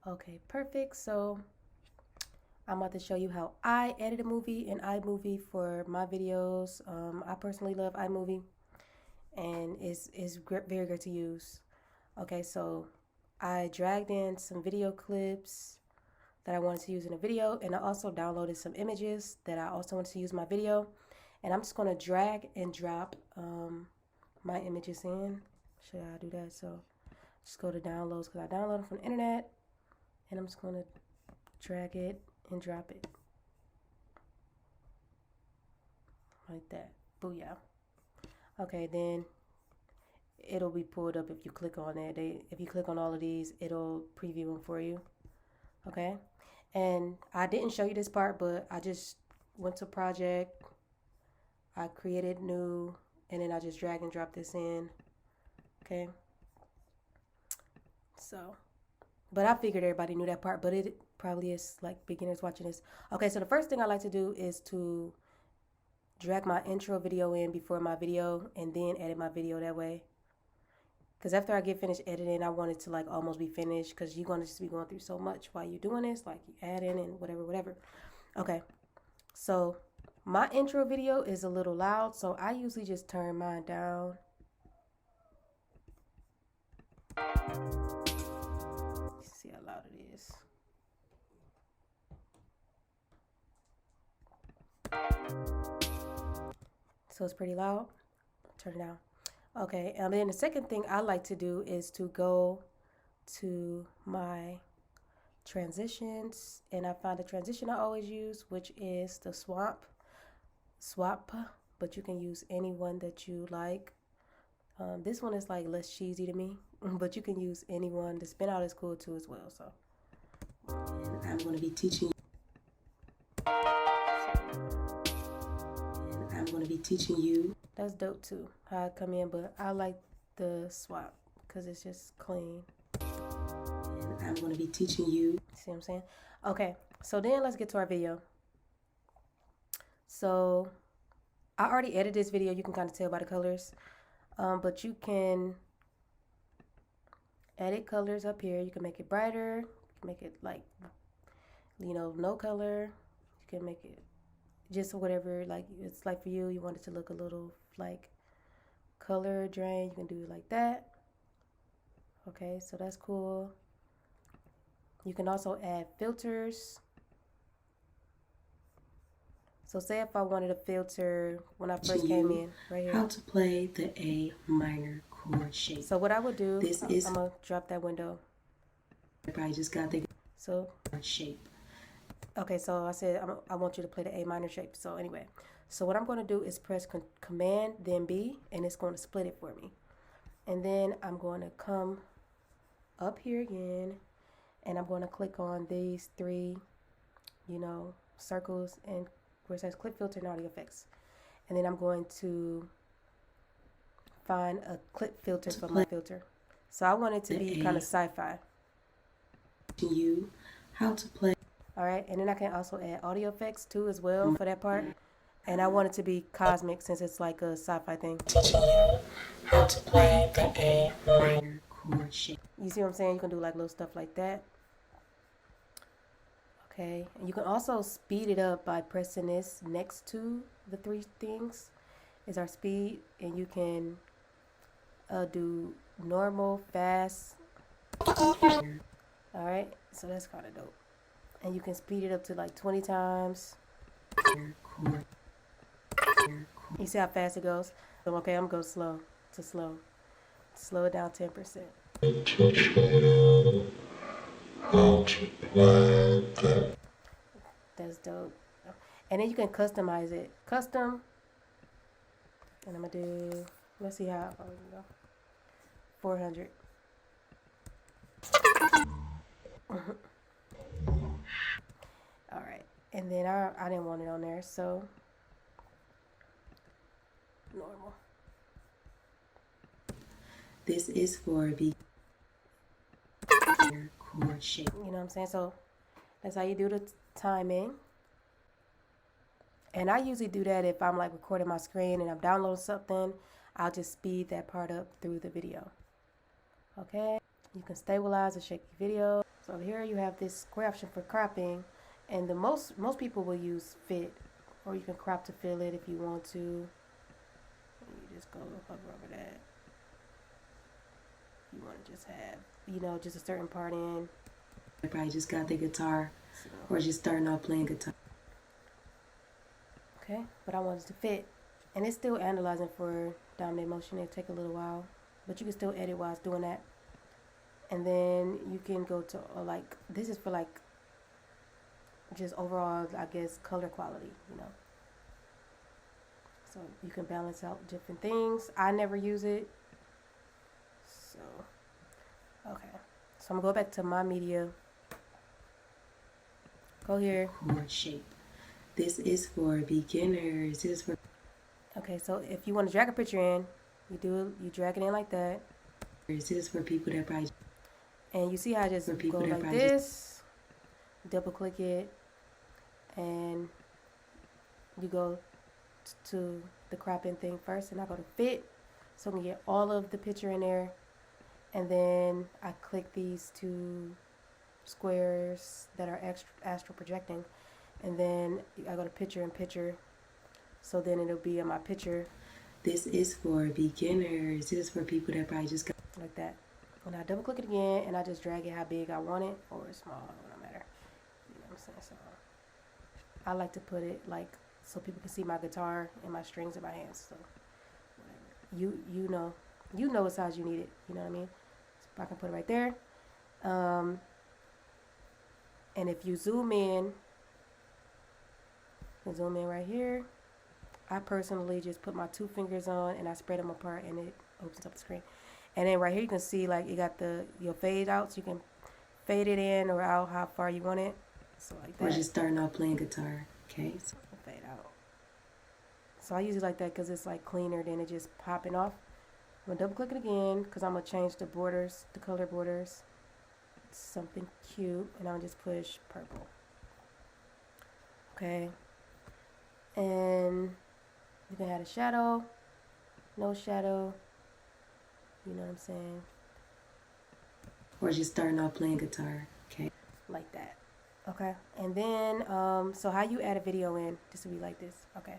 Okay, perfect. So I'm about to show you how I edit a movie in iMovie for my videos. I personally love iMovie, and it's very good to use. Okay, so I dragged in some video clips that I wanted to use in a video, and I also downloaded some images that I also wanted to use in my video. And I'm just going to drag and drop my images in. Should I do that? So just go to downloads because I downloaded them from the internet, and I'm just going to drag it and drop it like that. Booyah. Okay, then it'll be pulled up if you click on it. If you click on all of these, it'll preview them for you. Okay, and I didn't show you this part, but I just went to project, I created new, and then I just drag and drop this in. Okay, so, but I figured everybody knew that part, but it probably is like beginners watching this. Okay, so the first thing I like to do is to drag my intro video in before my video and then edit my video that way. Because after I get finished editing, I want it to like almost be finished, because you're going to just be going through so much while you're doing this, like you add in and whatever. Okay, so my intro video is a little loud, so I usually just turn mine down. See how loud it is. So it's pretty loud. Turn it down. Okay, and then the second thing I like to do is to go to my transitions, and I find the transition I always use, which is the swap, but you can use any one that you like. This one is like less cheesy to me, but you can use any one. The spin out is cool too as well. So, and I'm going to be teaching you. That's dope too, how I come in, but I like the swap because it's just clean. And I'm going to be teaching you. See what I'm saying? Okay, so then let's get to our video. So I already edited this video. You can kind of tell by the colors, but you can edit colors up here. You can make it brighter. You can make it like, no color. You can make it just whatever like it's like for you. You want it to look a little like color drain, you can do it like that. Okay, so that's cool. You can also add filters. So say if I wanted a filter when I first came in, right here. How to play the A minor chord shape. So what I would do, I'm gonna drop that window. Everybody just got the chord shape. Okay, so I said I want you to play the A minor shape. So anyway, so what I'm going to do is press Command, then B, and it's going to split it for me. And then I'm going to come up here again, and I'm going to click on these three, circles, and where it says Clip Filter and Audio Effects. And then I'm going to find a clip filter for my filter. So I want it to be kind of sci-fi. You how to play. All right, and then I can also add audio effects too as well for that part. And I want it to be cosmic since it's like a sci-fi thing. Teaching you how to play the A minor chord shape. You see what I'm saying? You can do like little stuff like that. Okay, and you can also speed it up by pressing this next to the three things is our speed, and you can do normal, fast. All right, so that's kind of dope. And you can speed it up to like 20 times. You see how fast it goes? So, okay, I'm going to go slow to slow. Slow it down 10%. That's dope. And then you can customize it. Custom. And I'm going to do, let's see how far we can go. 400. All right, and then I didn't want it on there, so normal. This is for the chord shape. You know what I'm saying? So that's how you do the timing. And I usually do that if I'm like recording my screen and I'm downloading something. I'll just speed that part up through the video. Okay, you can stabilize and shake your video. So here you have this square option for cropping, and the most people will use fit, or you can crop to fill it if you want to. You just go hover over that. You want to just have, you know, just a certain part in. They probably just got the guitar, or just starting off playing guitar. Okay, but I want it to fit, and it's still analyzing for dominant motion. It'll take a little while, but you can still edit while it's doing that. And then you can go to like, this is for like just overall, I guess, color quality, you know. So you can balance out different things. I never use it. So, okay. So I'm gonna go back to my media. Go here. Chord shape. This is for beginners. This is for. Okay, so if you want to drag a picture in, you drag it in like that. This is for people that probably. And you see how I just go like this, double click it, and you go to the cropping thing first, and I go to fit, so I can get all of the picture in there, and then I click these two squares that are astral projecting, and then I go to picture in picture, so then it'll be in my picture. This is for beginners. This is for people that probably just got like that. And I double click it again, and I just drag it how big I want it, or small, it don't matter. You know what I'm saying? So I like to put it like so people can see my guitar and my strings in my hands. So whatever. You know what size you need it. You know what I mean? So I can put it right there. And if you zoom in right here. I personally just put my 2 fingers on and I spread them apart, and it opens up the screen. And then right here you can see like it got your fade out, so you can fade it in or out how far you want it. So like that. Or just starting off playing guitar. Okay. So fade out. So I use it like that because it's like cleaner than it just popping off. I'm gonna double click it again because I'm gonna change the borders, the color borders. It's something cute, and I'm gonna just push purple. Okay. And you can add a shadow, no shadow. You know what I'm saying? Or just starting off playing guitar. Okay. Like that. Okay. And then, so how you add a video in, this will be like this. Okay.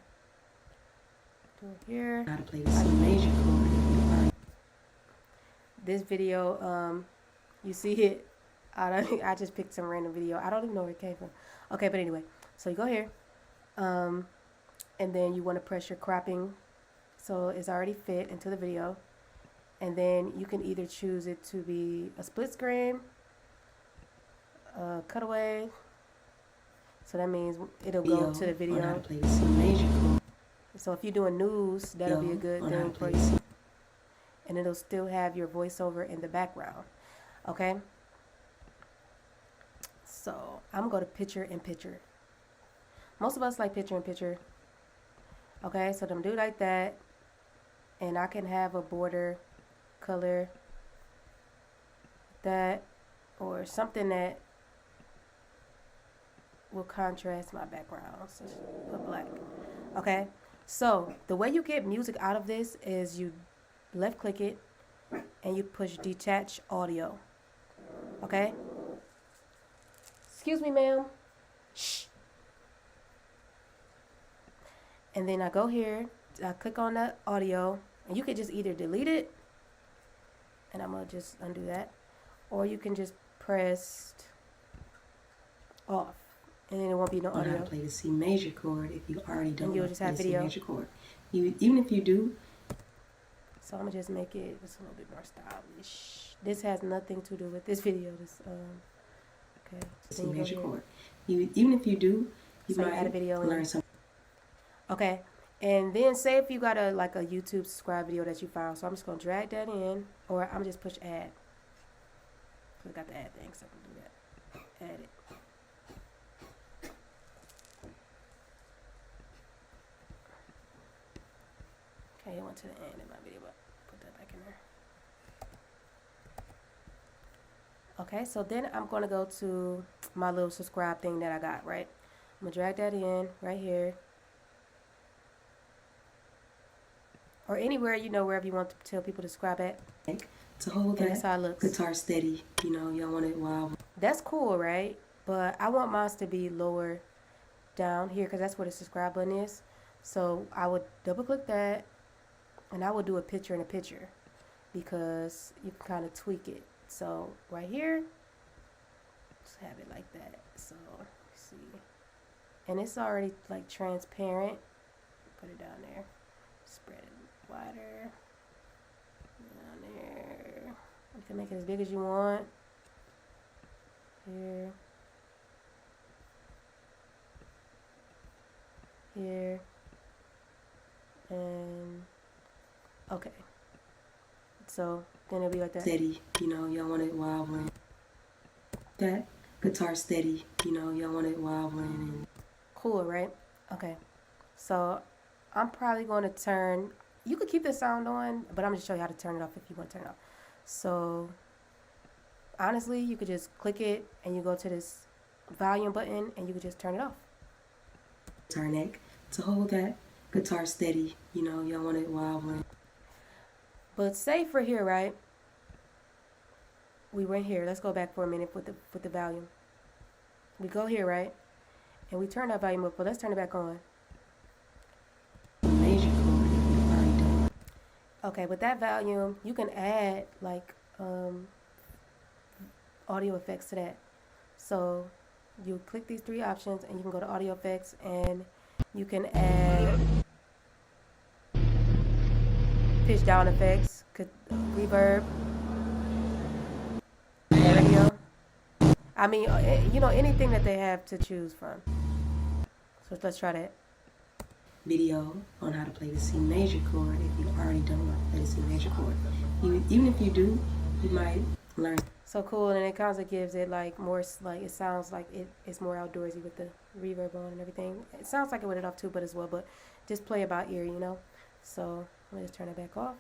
Do it here. How to play the C major chord. This video, you see it. I just picked some random video. I don't even know where it came from. Okay, but anyway. So you go here. And then you want to press your cropping. So it's already fit into the video. And then you can either choose it to be a split screen, cutaway. So that means it'll go to the video. How to play the C major chord. So if you're doing news, that'll be a good thing for you. And it'll still have your voiceover in the background. Okay? So I'm going to picture in picture. Most of us like picture in picture. Okay, so them do like that. And I can have a border color that, or something that will contrast my background. So put black. Okay, so the way you get music out of this is you left click it and you push detach audio. Okay, excuse me, ma'am. Shh. And then I go here, I click on the audio, and you could just either delete it, and I'm gonna just undo that, or you can just press off, and then it won't be no audio. How to play the C major chord if you already don't and you'll just have video. C major chord. Even if you do. So I'm gonna just make it just a little bit more stylish. This has nothing to do with this video. This okay. C major chord. Even if you do, you might add a video learn something. Okay, and then say if you got a YouTube subscribe video that you found, so I'm just gonna drag that in, or I'm just push add. So I got the add thing, so I can do that. Add it. Okay, it went to the end of my video, but put that back in there. Okay, so then I'm gonna go to my little subscribe thing that I got, right? I'm gonna drag that in right here. Or anywhere, wherever you want to tell people to subscribe at. To hold that guitar steady, y'all want it wild. That's cool, right? But I want mine to be lower down here because that's where the subscribe button is. So I would double click that and I would do a picture in a picture because you can kind of tweak it. So right here, just have it like that. So see, and it's already like transparent. Put it down there. Spread it wider. Down there. You can make it as big as you want. Here. Here. And okay. So then it'll be like that. Steady, you know, y'all want it wobbling. That guitar steady, you know, y'all want it wobbling. Cool, right? Okay. So I'm probably going to turn. You could keep the sound on, but I'm just show you how to turn it off if you want to turn it off. So honestly, you could just click it and you go to this volume button and you could just turn it off. Guitar neck to hold that guitar steady, you know, y'all want it wobbling. But say for here, right? We went here. Let's go back for a minute with the volume. We go here, right? And we turn that volume up, but let's turn it back on. Major chord if you already don't. Okay, with that volume, you can add like audio effects to that. So you click these three options and you can go to audio effects and you can add pitch down effects, reverb, radio. I mean, you know, anything that they have to choose from. So let's try that. Video on how to play the C major chord if you already don't know how to play the C major chord. Even if you do, you might learn. So cool, and it kind of gives it like more, like it sounds like it's more outdoorsy with the reverb on and everything. It sounds like it with it off too, but as well, but just play it by ear, you know. So let me just turn it back off.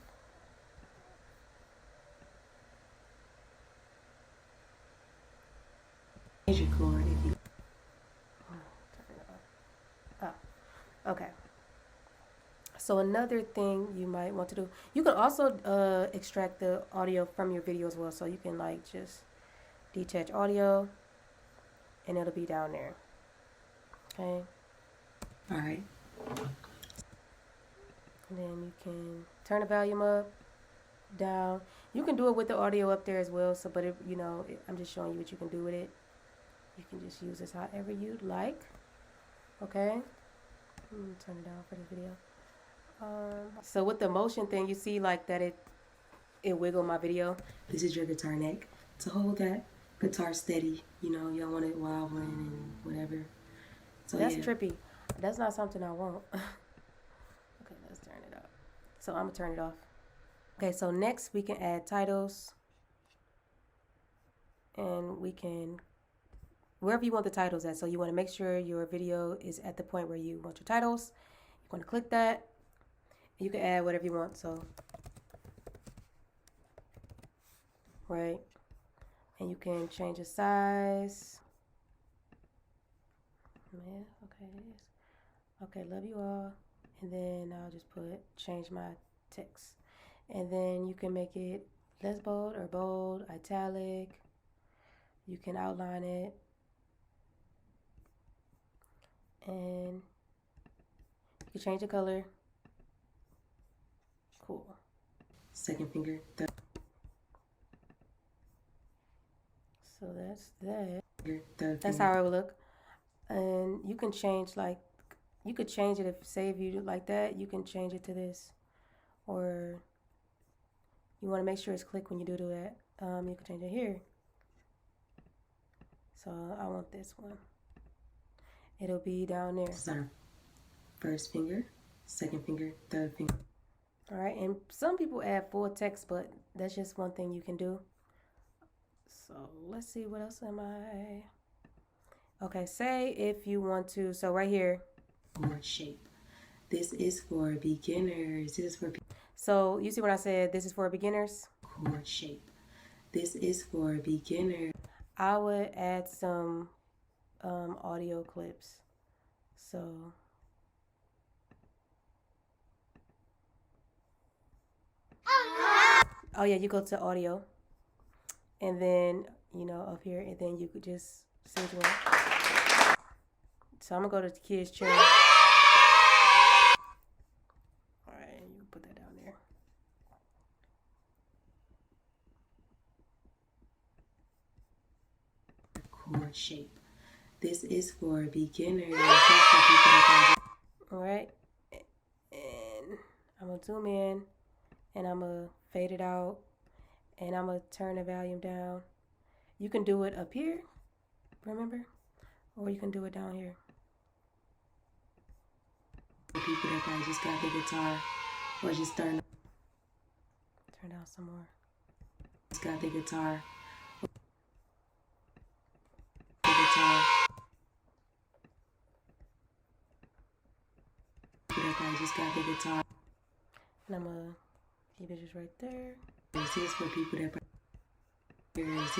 Major chord if you Turn it off. Oh, okay. So another thing you might want to do, you can also extract the audio from your video as well. So you can like just detach audio and it'll be down there. Okay. all right. And then you can turn the volume up, down. You can do it with the audio up there as well. So, but it, you know, I'm just showing you what you can do with it. You can just use this however you'd like. Okay. Turn it down for the video. So with the motion thing, you see like that it wiggled my video. This is your guitar neck to hold that guitar steady, you know, y'all want it wobbling and whatever. So That's yeah. trippy. That's not something I want. Okay, let's turn it up. So I'm gonna turn it off. Okay, so next we can add titles. And we can, wherever you want the titles at. So you want to make sure your video is at the point where you want your titles. You want to click that. You can add whatever you want. So, right. And you can change the size. Yeah, okay, it is. Okay, love you all. And then I'll just change my text. And then you can make it less bold or bold, italic. You can outline it. And you can change the color. Cool. Second finger, third So that's that. finger, third That's finger. how it would look. And you can change like, you could change it if, say if you do like that, you can change it to this. Or you want to make sure it's click when you do that. You can change it here. So I want this one. It'll be down there. Start. First finger, second finger, third finger. All right, and some people add full text, but that's just one thing you can do. So let's see, what else am I? Okay, say if you want to, so right here. Chord shape. This is for beginners. This is for So you see what I said, this is for beginners? chord shape. This is for beginners. I would add some audio clips. So oh yeah, you go to audio and then you know, up here, and then you could just see what you want. So I'm gonna go to the kids' chair. All right, you can put that down there. Chord shape. This is for beginners. All right, and I'm gonna zoom in, and I'm gonna fade it out, and I'm gonna turn the volume down. You can do it up here, remember, or you can do it down here. People that probably just got the guitar or just starting. Turn down some more. Just got the guitar. Just got the guitar. And I'm gonna keep it just right there. This is for people that. This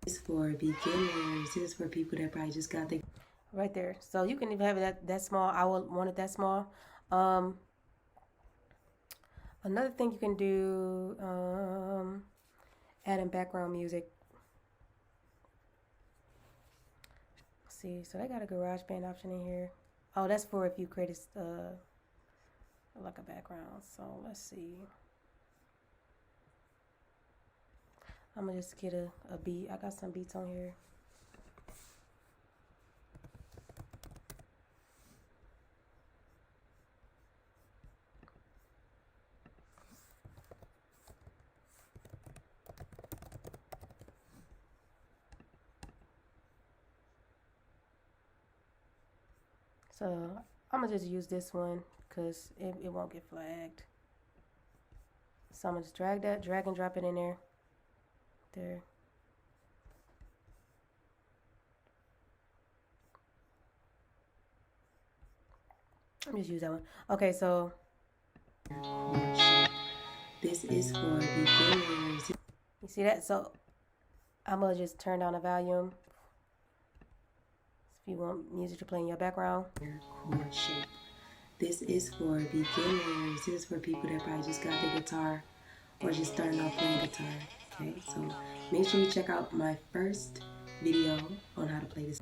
is for beginners. This is for people that probably just got the. Right there. So you can even have it that small. I would want it that small. Another thing you can do, add in background music. Let's see, so they got a GarageBand option in here. Oh, that's for if you create like a background. So let's see. I'm gonna just get a beat. I got some beats on here. So I'm gonna just use this one because it won't get flagged. So I'm gonna just drag and drop it in there. There. Let me just use that one. Okay, so this is for beginners. You see that? So I'm gonna just turn down the volume. If you want music to play in your background. Chord shape. This is for beginners. This is for people that probably just got the guitar or just starting off playing guitar. Okay, so make sure you check out my first video on how to play this.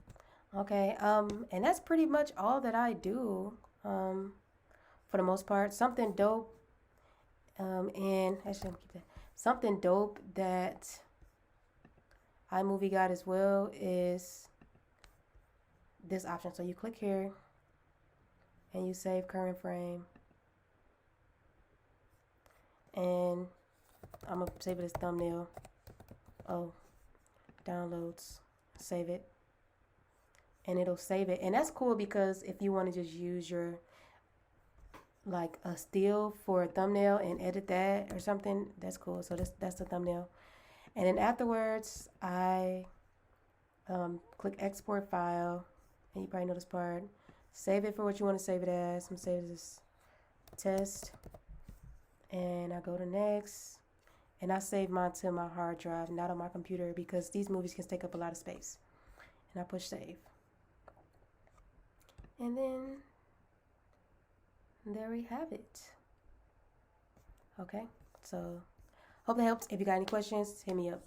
Okay, and that's pretty much all that I do, for the most part. Something dope, and actually, I'm gonna keep that. Something dope that iMovie got as well is this option. So you click here, and you save current frame, and I'm gonna save it as thumbnail. Oh, downloads, save it. And it'll save it. And that's cool because if you want to just use your like a still for a thumbnail and edit that or something, that's cool. So that's the thumbnail. And then afterwards I click export file, and you probably know this part. Save it for what you want to save it as. I'm gonna save it as test, and I go to next, and I save mine to my hard drive, not on my computer, because these movies can take up a lot of space. And I push save. And then there we have it. Okay, so hope that helps. If you got any questions, hit me up.